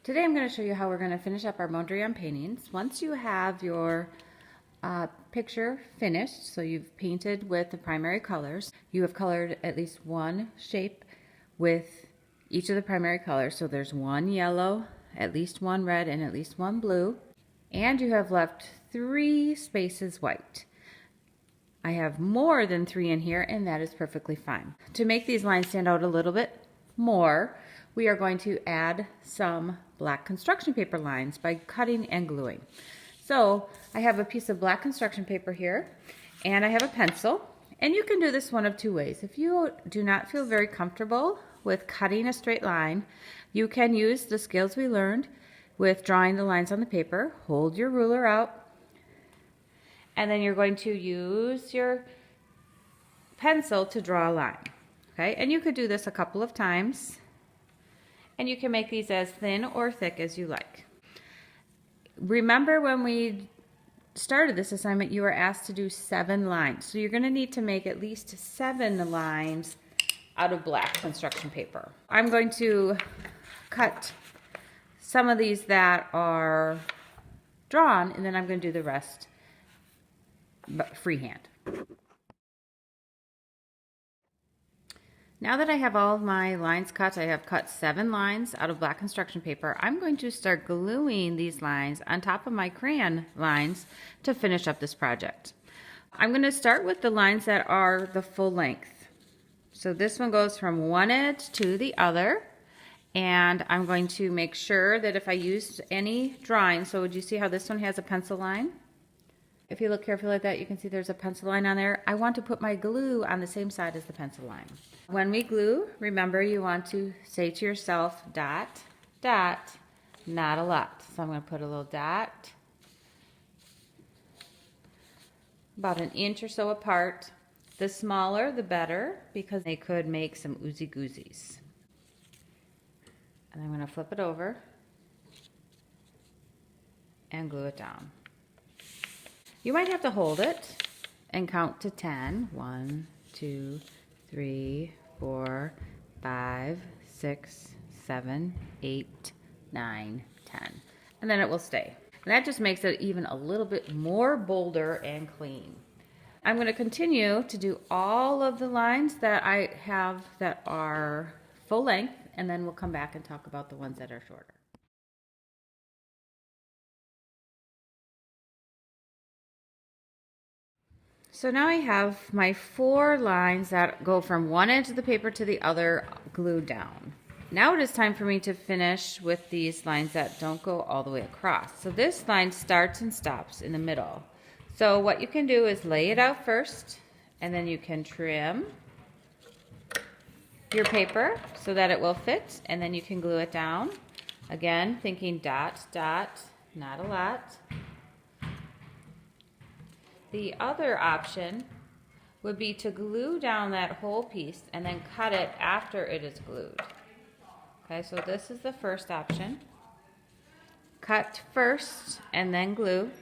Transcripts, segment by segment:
Today I'm going to show you how we're going to finish up our Mondrian paintings. Once you have your picture finished, so you've painted with the primary colors, you have colored at least one shape with each of the primary colors. So there's one yellow, at least one red, and at least one blue. And you have left 3 spaces white. I have more than 3 in here, and that is perfectly fine. To make these lines stand out a little bit more, we are going to add some black construction paper lines by cutting and gluing. So I have a piece of black construction paper here, and I have a pencil, and you can do this one of 2 ways. If you do not feel very comfortable with cutting a straight line, you can use the skills we learned with drawing the lines on the paper. Hold your ruler out, and then you're going to use your pencil to draw a line. Okay, and you could do this a couple of times, and you can make these as thin or thick as you like. Remember, when we started this assignment, you were asked to do 7 lines. So you're going to need to make at least 7 lines out of black construction paper. I'm going to cut some of these that are drawn, and then I'm going to do the rest freehand. Now that I have all of my lines cut, I have cut 7 lines out of black construction paper. I'm going to start gluing these lines on top of my crayon lines to finish up this project. I'm going to start with the lines that are the full length. So this one goes from one edge to the other, and I'm going to make sure that if I use any drawing, so would you see how this one has a pencil line? If you look carefully at that, you can see there's a pencil line on there. I want to put my glue on the same side as the pencil line. When we glue, remember, you want to say to yourself, dot, dot, not a lot. So I'm going to put a little dot, about an inch or so apart. The smaller, the better, because they could make some oozy-goozies. And I'm going to flip it over and glue it down. You might have to hold it and count to 10. 1, 2, 3, 4, 5, 6, 7, 8, 9, 10. And then it will stay. And that just makes it even a little bit more bolder and clean. I'm going to continue to do all of the lines that I have that are full length, and then we'll come back and talk about the ones that are shorter. So now I have my 4 lines that go from one edge of the paper to the other glued down. Now it is time for me to finish with these lines that don't go all the way across. So this line starts and stops in the middle. So what you can do is lay it out first, and then you can trim your paper so that it will fit, and then you can glue it down. Again, thinking dot, dot, not a lot. The other option would be to glue down that whole piece and then cut it after it is glued. Okay, so this is the first option. Cut first and then glue.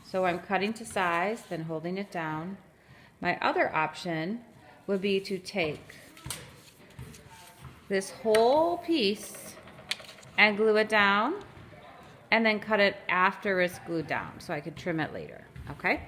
So I'm cutting to size, then holding it down. My other option would be to take this whole piece and glue it down, and then cut it after it's glued down so I could trim it later. Okay,